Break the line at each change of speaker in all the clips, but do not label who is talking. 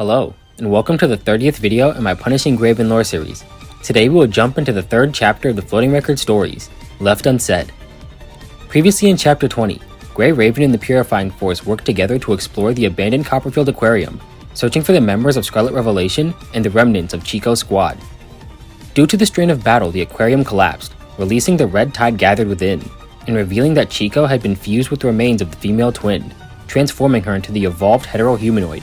Hello, and welcome to the 30th video in my Punishing Graven lore series. Today we will jump into the third chapter of the Floating Record stories, Left Unsaid. Previously in chapter 20, Grey Raven and the Purifying Force worked together to explore the abandoned Copperfield Aquarium, searching for the members of Scarlet Revelation and the remnants of Chico's squad. Due to the strain of battle, the aquarium collapsed, releasing the red tide gathered within, and revealing that Chico had been fused with the remains of the female twin, transforming her into the evolved hetero-humanoid.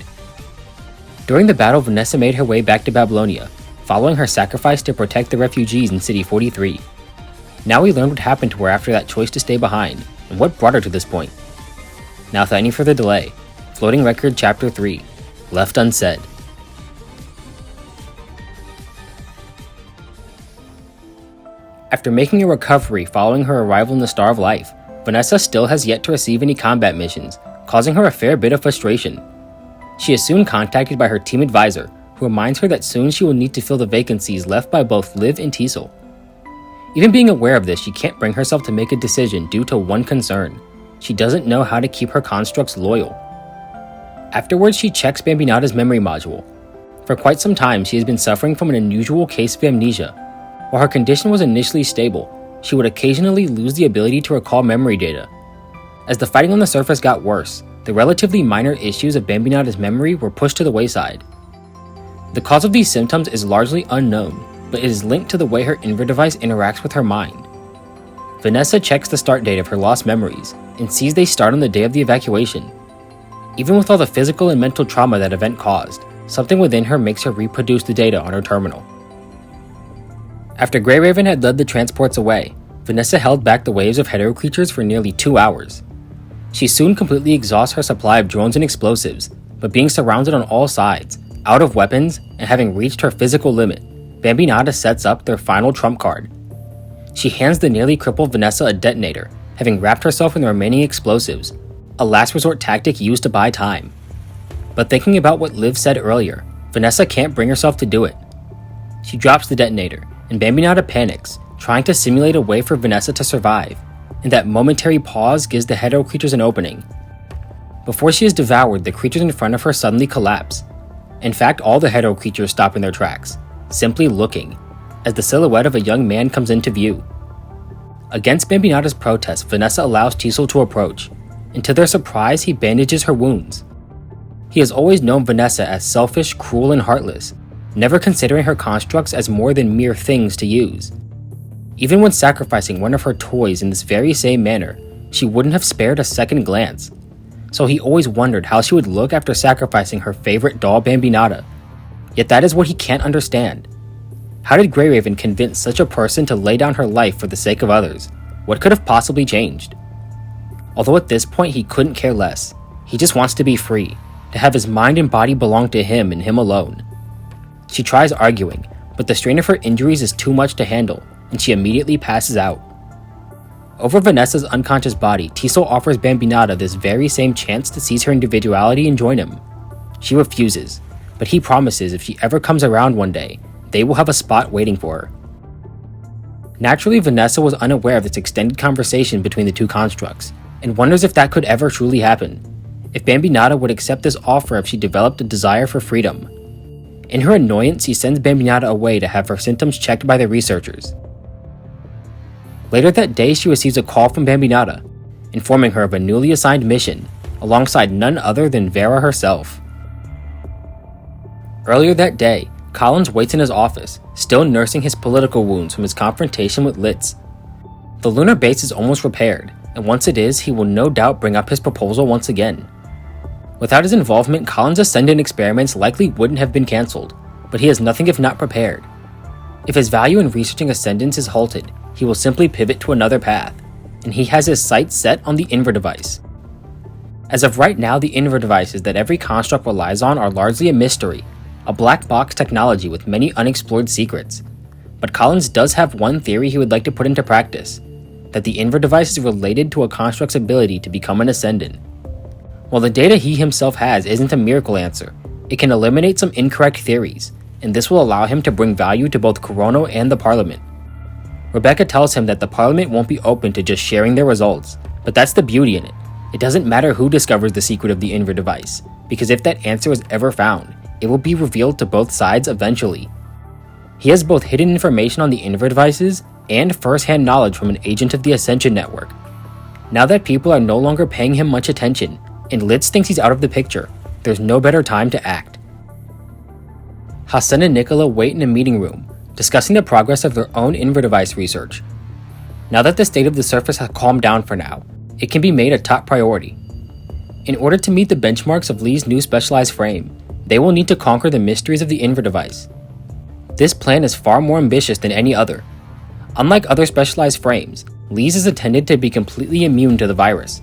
During the battle, Vanessa made her way back to Babylonia, following her sacrifice to protect the refugees in City 43. Now we learned what happened to her after that choice to stay behind, and what brought her to this point. Now without any further delay, Floating Record Chapter 3, Left Unsaid. After making a recovery following her arrival in the Star of Life, Vanessa still has yet to receive any combat missions, causing her a fair bit of frustration. She is soon contacted by her team advisor, who reminds her that soon she will need to fill the vacancies left by both Liv and Teasel. Even being aware of this, she can't bring herself to make a decision due to one concern: she doesn't know how to keep her constructs loyal. Afterwards, she checks Bambinata's memory module. For quite some time, she has been suffering from an unusual case of amnesia. While her condition was initially stable, she would occasionally lose the ability to recall memory data. As the fighting on the surface got worse, the relatively minor issues of Bambinata's memory were pushed to the wayside. The cause of these symptoms is largely unknown, but it is linked to the way her Inver device interacts with her mind. Vanessa checks the start date of her lost memories, and sees they start on the day of the evacuation. Even with all the physical and mental trauma that event caused, something within her makes her reproduce the data on her terminal. After Grey Raven had led the transports away, Vanessa held back the waves of hetero creatures for nearly 2 hours. She soon completely exhausts her supply of drones and explosives, but being surrounded on all sides, out of weapons, and having reached her physical limit, Bambinata sets up their final trump card. She hands the nearly crippled Vanessa a detonator, having wrapped herself in the remaining explosives, a last resort tactic used to buy time. But thinking about what Liv said earlier, Vanessa can't bring herself to do it. She drops the detonator, and Bambinata panics, trying to simulate a way for Vanessa to survive, and that momentary pause gives the hetero creatures an opening. Before she is devoured, the creatures in front of her suddenly collapse. In fact, all the hetero creatures stop in their tracks, simply looking, as the silhouette of a young man comes into view. Against Bambinata's protest, Vanessa allows Teasel to approach, and to their surprise, he bandages her wounds. He has always known Vanessa as selfish, cruel, and heartless, never considering her constructs as more than mere things to use. Even when sacrificing one of her toys in this very same manner, she wouldn't have spared a second glance. So he always wondered how she would look after sacrificing her favorite doll Bambinata. Yet that is what he can't understand. How did Grey Raven convince such a person to lay down her life for the sake of others? What could have possibly changed? Although at this point he couldn't care less, he just wants to be free, to have his mind and body belong to him and him alone. She tries arguing, but the strain of her injuries is too much to handle, and she immediately passes out. Over Vanessa's unconscious body, Teasel offers Bambinata this very same chance to seize her individuality and join him. She refuses, but he promises if she ever comes around one day, they will have a spot waiting for her. Naturally, Vanessa was unaware of this extended conversation between the two constructs, and wonders if that could ever truly happen, if Bambinata would accept this offer if she developed a desire for freedom. In her annoyance, she sends Bambinata away to have her symptoms checked by the researchers. Later that day, she receives a call from Bambinata, informing her of a newly assigned mission, alongside none other than Vera herself. Earlier that day, Collins waits in his office, still nursing his political wounds from his confrontation with Litz. The lunar base is almost repaired, and once it is, he will no doubt bring up his proposal once again. Without his involvement, Collins' Ascendant experiments likely wouldn't have been cancelled, but he has nothing if not prepared. If his value in researching Ascendants is halted, he will simply pivot to another path, and he has his sights set on the Inver device. As of right now, the Inver devices that every construct relies on are largely a mystery, a black box technology with many unexplored secrets. But Collins does have one theory he would like to put into practice, that the Inver device is related to a construct's ability to become an Ascendant. While the data he himself has isn't a miracle answer, it can eliminate some incorrect theories, and this will allow him to bring value to both Corono and the Parliament. Rebecca tells him that the Parliament won't be open to just sharing their results, but that's the beauty in it. It doesn't matter who discovers the secret of the Inver device, because if that answer is ever found, it will be revealed to both sides eventually. He has both hidden information on the Inver devices and first-hand knowledge from an agent of the Ascension Network. Now that people are no longer paying him much attention, and Litz thinks he's out of the picture, there's no better time to act. Hassan and Nicola wait in a meeting room, discussing the progress of their own Inver device research. Now that the state of the surface has calmed down for now, it can be made a top priority. In order to meet the benchmarks of Lee's new specialized frame, they will need to conquer the mysteries of the Inver device. This plan is far more ambitious than any other. Unlike other specialized frames, Lee's is intended to be completely immune to the virus.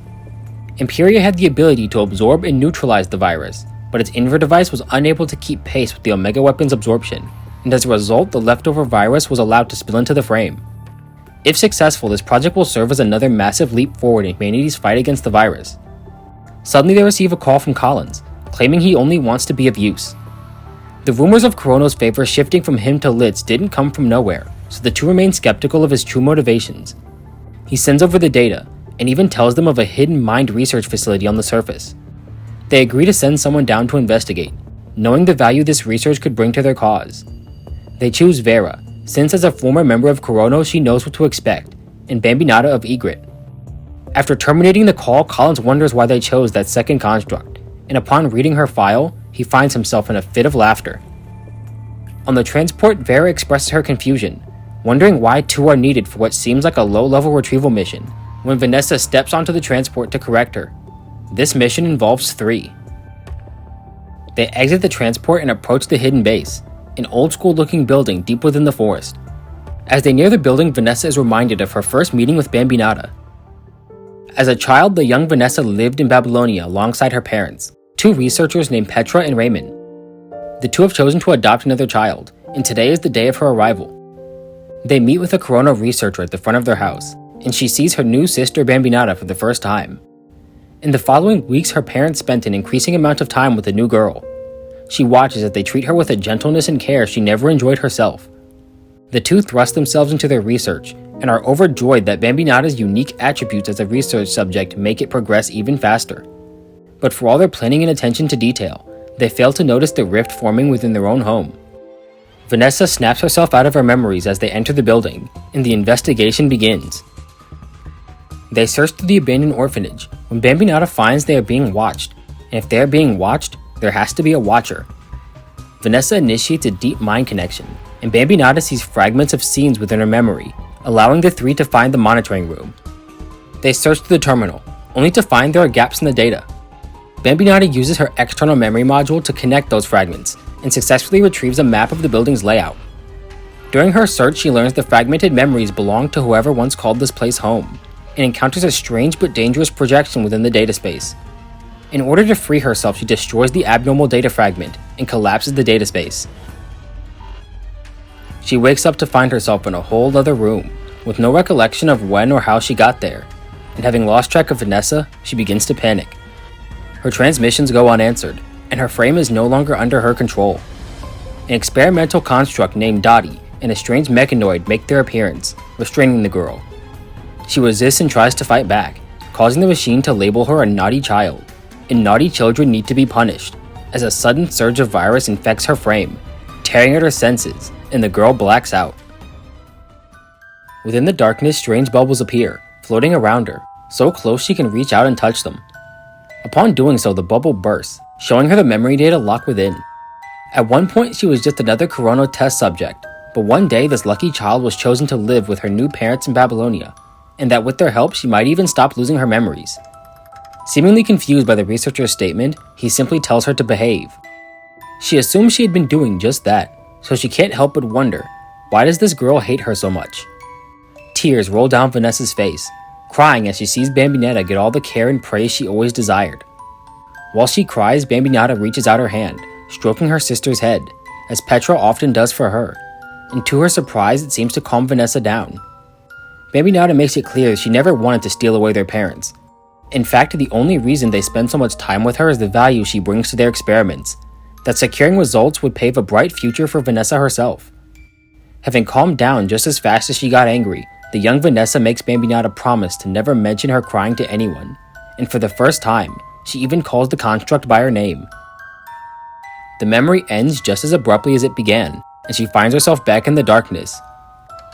Imperia had the ability to absorb and neutralize the virus, but its Inver device was unable to keep pace with the Omega weapon's absorption, and as a result the leftover virus was allowed to spill into the frame. If successful, this project will serve as another massive leap forward in humanity's fight against the virus. Suddenly they receive a call from Collins, claiming he only wants to be of use. The rumors of Corono's favor shifting from him to Litz didn't come from nowhere, so the two remain skeptical of his true motivations. He sends over the data, and even tells them of a hidden mind research facility on the surface. They agree to send someone down to investigate, knowing the value this research could bring to their cause. They choose Vera, since as a former member of Corono she knows what to expect, and Bambinata of Egret. After terminating the call, Collins wonders why they chose that second construct, and upon reading her file, he finds himself in a fit of laughter. On the transport, Vera expresses her confusion, wondering why two are needed for what seems like a low-level retrieval mission, when Vanessa steps onto the transport to correct her. This mission involves 3. They exit the transport and approach the hidden base, an old-school-looking building deep within the forest. As they near the building, Vanessa is reminded of her first meeting with Bambinata. As a child, the young Vanessa lived in Babylonia alongside her parents, 2 researchers named Petra and Raymond. The two have chosen to adopt another child, and today is the day of her arrival. They meet with a Corona researcher at the front of their house, and she sees her new sister Bambinata for the first time. In the following weeks, her parents spent an increasing amount of time with the new girl. She watches as they treat her with a gentleness and care she never enjoyed herself. The two thrust themselves into their research, and are overjoyed that Bambinata's unique attributes as a research subject make it progress even faster. But for all their planning and attention to detail, they fail to notice the rift forming within their own home. Vanessa snaps herself out of her memories as they enter the building, and the investigation begins. They search through the abandoned orphanage, when Bambinata finds they are being watched, and if they are being watched, there has to be a watcher. Vanessa initiates a deep mind connection, and Bambinata sees fragments of scenes within her memory, allowing the 3 to find the monitoring room. They search through the terminal, only to find there are gaps in the data. Bambinata uses her external memory module to connect those fragments, and successfully retrieves a map of the building's layout. During her search, she learns the fragmented memories belong to whoever once called this place home, and encounters a strange but dangerous projection within the data space. In order to free herself, she destroys the abnormal data fragment, and collapses the data space. She wakes up to find herself in a whole other room, with no recollection of when or how she got there, and having lost track of Vanessa, she begins to panic. Her transmissions go unanswered, and her frame is no longer under her control. An experimental construct named Dottie and a strange mechanoid make their appearance, restraining the girl. She resists and tries to fight back, causing the machine to label her a naughty child, and naughty children need to be punished, as a sudden surge of virus infects her frame, tearing at her senses, and the girl blacks out. Within the darkness, strange bubbles appear, floating around her, so close she can reach out and touch them. Upon doing so, the bubble bursts, showing her the memory data locked within. At one point, she was just another Corona test subject, but one day this lucky child was chosen to live with her new parents in Babylonia, and that with their help she might even stop losing her memories. Seemingly confused by the researcher's statement, he simply tells her to behave. She assumes she had been doing just that, so she can't help but wonder, why does this girl hate her so much? Tears roll down Vanessa's face, crying as she sees Bambinata get all the care and praise she always desired. While she cries, Bambinata reaches out her hand, stroking her sister's head, as Petra often does for her, and to her surprise it seems to calm Vanessa down. Bambinata makes it clear she never wanted to steal away their parents. In fact, the only reason they spend so much time with her is the value she brings to their experiments, that securing results would pave a bright future for Vanessa herself. Having calmed down just as fast as she got angry, the young Vanessa makes Bambinata promise to never mention her crying to anyone, and for the first time, she even calls the construct by her name. The memory ends just as abruptly as it began, and she finds herself back in the darkness.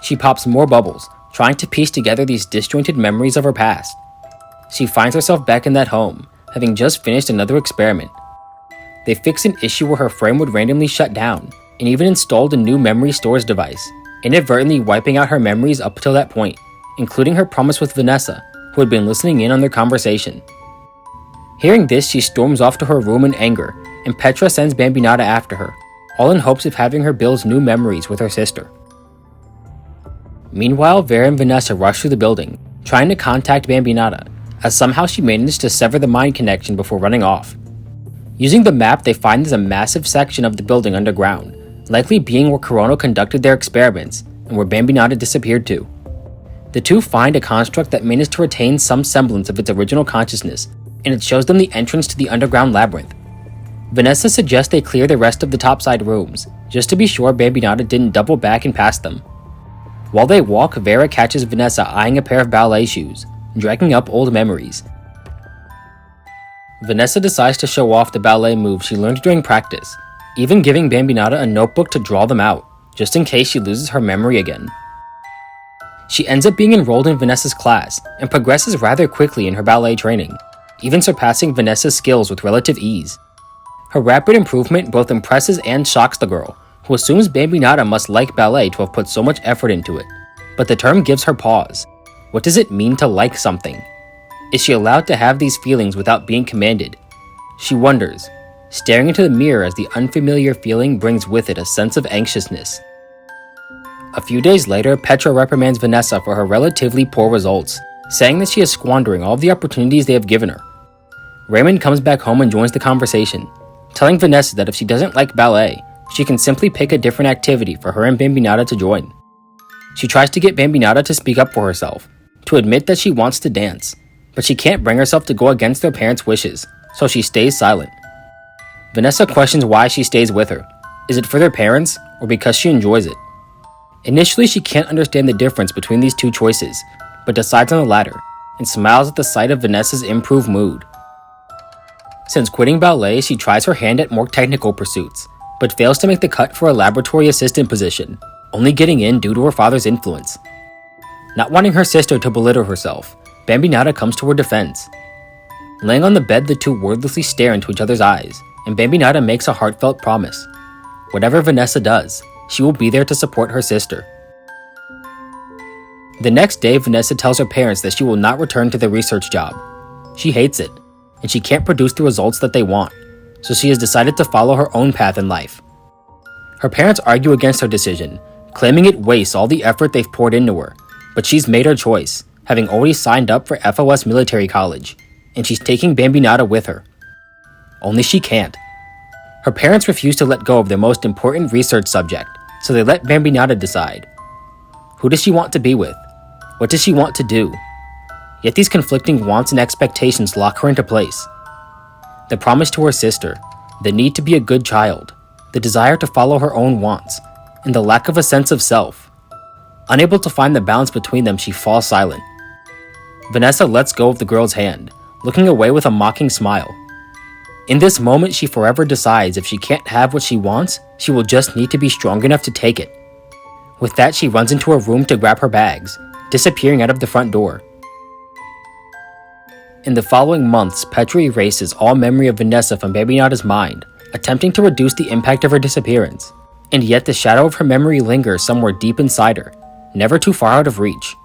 She pops more bubbles, trying to piece together these disjointed memories of her past. She finds herself back in that home, having just finished another experiment. They fixed an issue where her frame would randomly shut down, and even installed a new memory storage device, inadvertently wiping out her memories up until that point, including her promise with Vanessa, who had been listening in on their conversation. Hearing this, she storms off to her room in anger, and Petra sends Bambinata after her, all in hopes of having her build new memories with her sister. Meanwhile, Vera and Vanessa rush through the building, trying to contact Bambinata, as somehow she managed to sever the mind connection before running off. Using the map, they find there's a massive section of the building underground, likely being where Corono conducted their experiments and where Bambinata disappeared to. The two find a construct that managed to retain some semblance of its original consciousness, and it shows them the entrance to the underground labyrinth. Vanessa suggests they clear the rest of the topside rooms, just to be sure Bambinata didn't double back and pass them. While they walk, Vera catches Vanessa eyeing a pair of ballet shoes, dragging up old memories. Vanessa decides to show off the ballet moves she learned during practice, even giving Bambinata a notebook to draw them out, just in case she loses her memory again. She ends up being enrolled in Vanessa's class, and progresses rather quickly in her ballet training, even surpassing Vanessa's skills with relative ease. Her rapid improvement both impresses and shocks the girl, who assumes Bambinata must like ballet to have put so much effort into it. But the term gives her pause. What does it mean to like something? Is she allowed to have these feelings without being commanded? She wonders, staring into the mirror as the unfamiliar feeling brings with it a sense of anxiousness. A few days later, Petra reprimands Vanessa for her relatively poor results, saying that she is squandering all of the opportunities they have given her. Raymond comes back home and joins the conversation, telling Vanessa that if she doesn't like ballet, she can simply pick a different activity for her and Bambinata to join. She tries to get Bambinata to speak up for herself, to admit that she wants to dance, but she can't bring herself to go against their parents' wishes, so she stays silent. Vanessa questions why she stays with her. Is it for their parents, or because she enjoys it? Initially, she can't understand the difference between these two choices, but decides on the latter, and smiles at the sight of Vanessa's improved mood. Since quitting ballet, she tries her hand at more technical pursuits, but fails to make the cut for a laboratory assistant position, only getting in due to her father's influence. Not wanting her sister to belittle herself, Bambinata comes to her defense. Laying on the bed, the two wordlessly stare into each other's eyes, and Bambinata makes a heartfelt promise. Whatever Vanessa does, she will be there to support her sister. The next day, Vanessa tells her parents that she will not return to the research job. She hates it, and she can't produce the results that they want, so she has decided to follow her own path in life. Her parents argue against her decision, claiming it wastes all the effort they've poured into her, but she's made her choice, having already signed up for FOS Military College, and she's taking Bambinata with her. Only she can't. Her parents refuse to let go of their most important research subject, so they let Bambinata decide. Who does she want to be with? What does she want to do? Yet these conflicting wants and expectations lock her into place. The promise to her sister, the need to be a good child, the desire to follow her own wants, and the lack of a sense of self. Unable to find the balance between them, she falls silent. Vanessa lets go of the girl's hand, looking away with a mocking smile. In this moment, she forever decides if she can't have what she wants, she will just need to be strong enough to take it. With that, she runs into her room to grab her bags, disappearing out of the front door. In the following months, Petra erases all memory of Vanessa from Bambinata's mind, attempting to reduce the impact of her disappearance. And yet the shadow of her memory lingers somewhere deep inside her, never too far out of reach.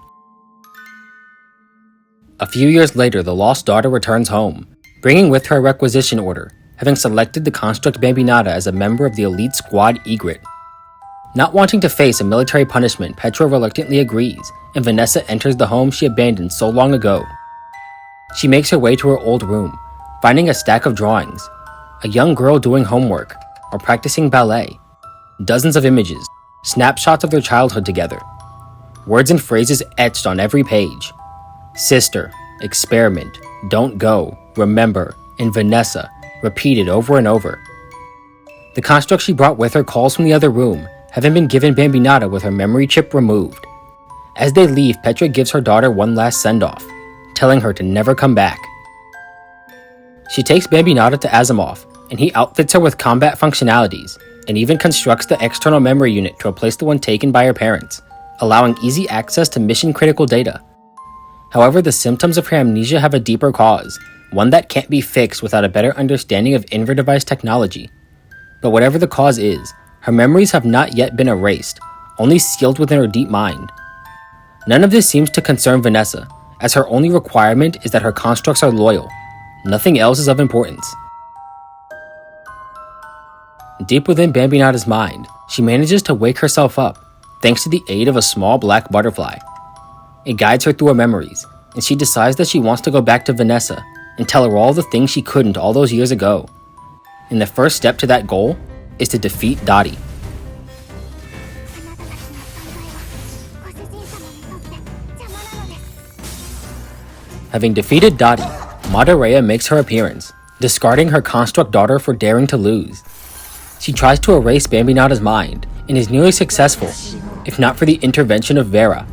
A few years later, the lost daughter returns home, bringing with her a requisition order, having selected the construct Bambinata as a member of the elite squad Egret. Not wanting to face a military punishment, Petra reluctantly agrees, and Vanessa enters the home she abandoned so long ago. She makes her way to her old room, finding a stack of drawings, a young girl doing homework, or practicing ballet, dozens of images, snapshots of their childhood together, words and phrases etched on every page. Sister, experiment, don't go, remember, and Vanessa, repeated over and over. The construct she brought with her calls from the other room, having been given Bambinata with her memory chip removed. As they leave, Petra gives her daughter one last send-off, telling her to never come back. She takes Bambinata to Asimov, and he outfits her with combat functionalities, and even constructs the external memory unit to replace the one taken by her parents, allowing easy access to mission-critical data. However, the symptoms of her amnesia have a deeper cause, one that can't be fixed without a better understanding of in-device technology. But whatever the cause is, her memories have not yet been erased, only sealed within her deep mind. None of this seems to concern Vanessa, as her only requirement is that her constructs are loyal. Nothing else is of importance. Deep within Bambinata's mind, she manages to wake herself up, thanks to the aid of a small black butterfly. It guides her through her memories, and she decides that she wants to go back to Vanessa and tell her all the things she couldn't all those years ago. And the first step to that goal is to defeat Dottie. Having defeated Dottie, Madaraya makes her appearance, discarding her construct daughter for daring to lose. She tries to erase Bambinata's mind and is nearly successful, if not for the intervention of Vera.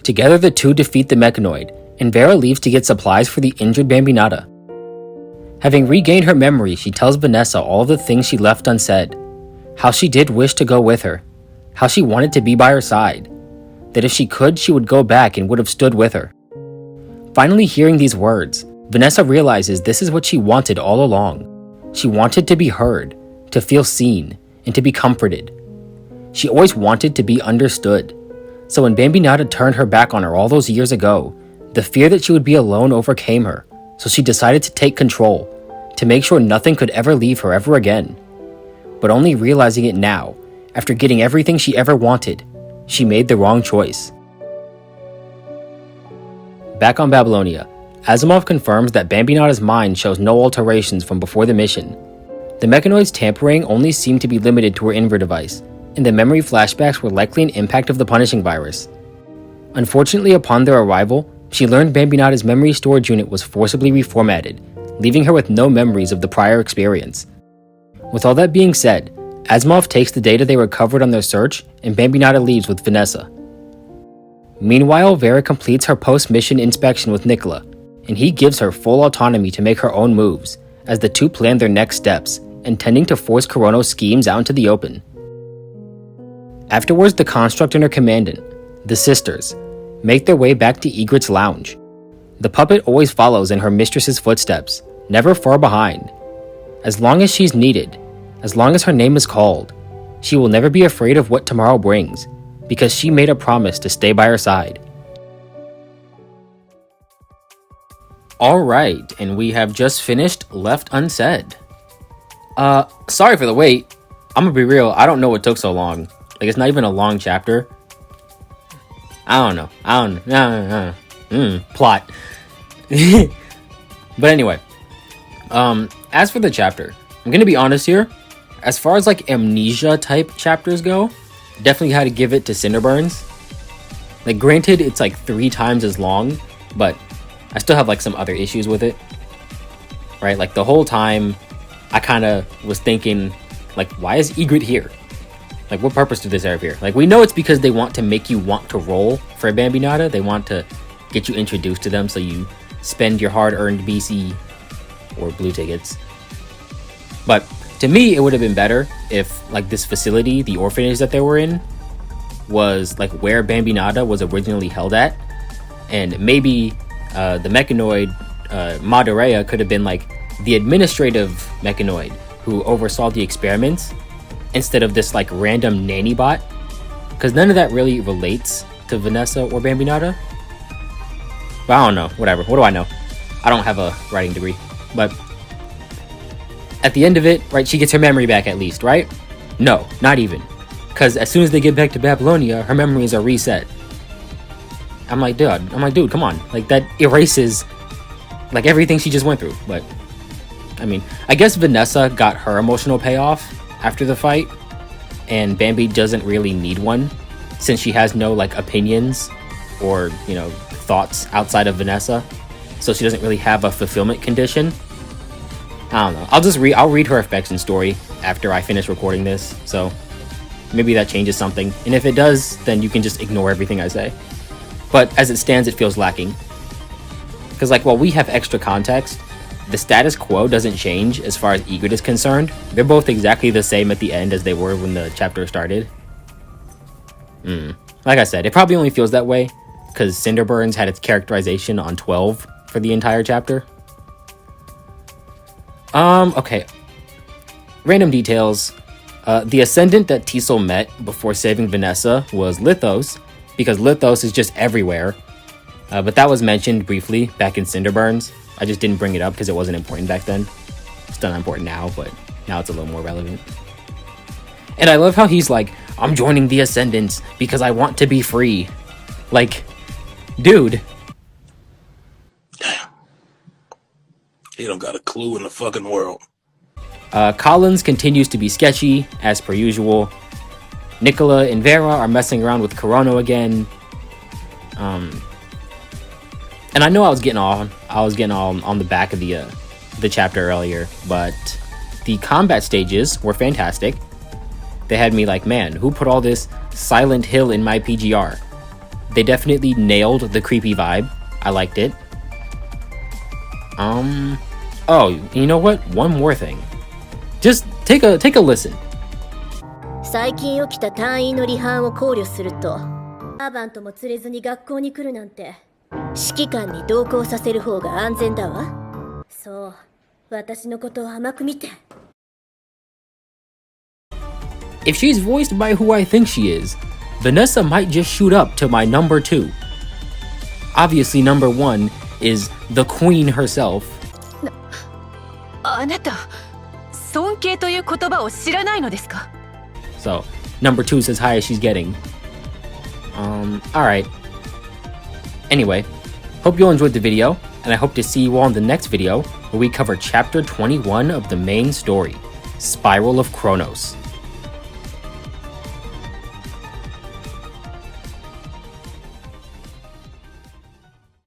Together the two defeat the mechanoid, and Vera leaves to get supplies for the injured Bambinata. Having regained her memory, she tells Vanessa all of the things she left unsaid. How she did wish to go with her. How she wanted to be by her side. That if she could, she would go back and would have stood with her. Finally hearing these words, Vanessa realizes this is what she wanted all along. She wanted to be heard, to feel seen, and to be comforted. She always wanted to be understood. So when Bambinata turned her back on her all those years ago, the fear that she would be alone overcame her, so she decided to take control, to make sure nothing could ever leave her ever again. But only realizing it now, after getting everything she ever wanted, she made the wrong choice. Back on Babylonia, Asimov confirms that Bambinata's mind shows no alterations from before the mission. The mechanoid's tampering only seemed to be limited to her Inver device, and the memory flashbacks were likely an impact of the punishing virus. Unfortunately, upon their arrival, she learned Bambinata's memory storage unit was forcibly reformatted, leaving her with no memories of the prior experience. With all that being said, Asimov takes the data they recovered on their search, and Bambinata leaves with Vanessa. Meanwhile, Vera completes her post-mission inspection with Nicola, and he gives her full autonomy to make her own moves, as the two plan their next steps, intending to force Corono's schemes out into the open. Afterwards, the construct and her commandant, the sisters, make their way back to Egret's lounge. The puppet always follows in her mistress's footsteps, never far behind. As long as she's needed, as long as her name is called, she will never be afraid of what tomorrow brings, because she made a promise to stay by her side. Alright, and we have just finished Left Unsaid. Sorry for the wait. I'm gonna be real, I don't know what took so long. Like, it's not even a long chapter. I don't know. Plot. But anyway, as for the chapter, I'm gonna be honest here. As far as like amnesia type chapters go, definitely had to give it to Cinderburns. Like, granted, it's like 3 times as long, but I still have like some other issues with it. Right? Like, the whole time, I kind of was thinking, like, why is Egret here? Like, what purpose do they serve here? Like, we know it's because they want to make you want to roll for Bambinata. They want to get you introduced to them so you spend your hard-earned BC or blue tickets. But to me, it would have been better if like this facility, the orphanage that they were in, was like where Bambinata was originally held at, and maybe the mechanoid Madureya could have been like the administrative mechanoid who oversaw the experiments instead of this like random nanny bot, because none of that really relates to Vanessa or Bambinata. But I don't know, whatever, what do I know? I don't have a writing degree. But at the end of it, right, she gets her memory back at least, right? No, not even. Because as soon as they get back to Babylonia, her memories are reset. I'm like, dude, come on. Like, that erases, like, everything she just went through. But, I mean, I guess Vanessa got her emotional payoff after the fight, and Bambi doesn't really need one, since she has no, like, opinions or, you know, thoughts outside of Vanessa. So she doesn't really have a fulfillment condition. I don't know. I'll read her affection story after I finish recording this, so maybe that changes something. And if it does, then you can just ignore everything I say. But as it stands, it feels lacking. Because, like, while we have extra context, the status quo doesn't change as far as Egret is concerned. They're both exactly the same at the end as they were when the chapter started. Like I said, it probably only feels that way because Cinderburns had its characterization on 12 for the entire chapter. Okay. Random details. The Ascendant that Teasel met before saving Vanessa was Lithos, because Lithos is just everywhere. But that was mentioned briefly back in Cinderburns. I just didn't bring it up because it wasn't important back then. It's still not important now, but now it's a little more relevant. And I love how he's like, I'm joining the Ascendants because I want to be free. Like, dude.
Damn. He don't got a clue in the fucking world.
Collins continues to be sketchy, as per usual. Nicola and Vera are messing around with Corono again. And I know I was getting all on the back of the chapter earlier, but the combat stages were fantastic. They had me like, man, who put all this Silent Hill in my PGR? They definitely nailed the creepy vibe. I liked it. Oh, you know what? One more thing. Just take a listen.
最近起きた隊員の離反を考慮すると、アバンとも連れずに学校に来るなんて、指揮官に同行させる方が安全だわ。そう、私のことを甘く見て。
If she's voiced by who I think she is, Vanessa might just shoot up to my number 2. Obviously, number 1 is the queen herself.
あなた、尊敬という言葉を知らないのですか?
So, number 2 is as high as she's getting. Alright. Anyway, hope you all enjoyed the video, and I hope to see you all in the next video where we cover chapter 21 of the main story, Spiral of Kronos.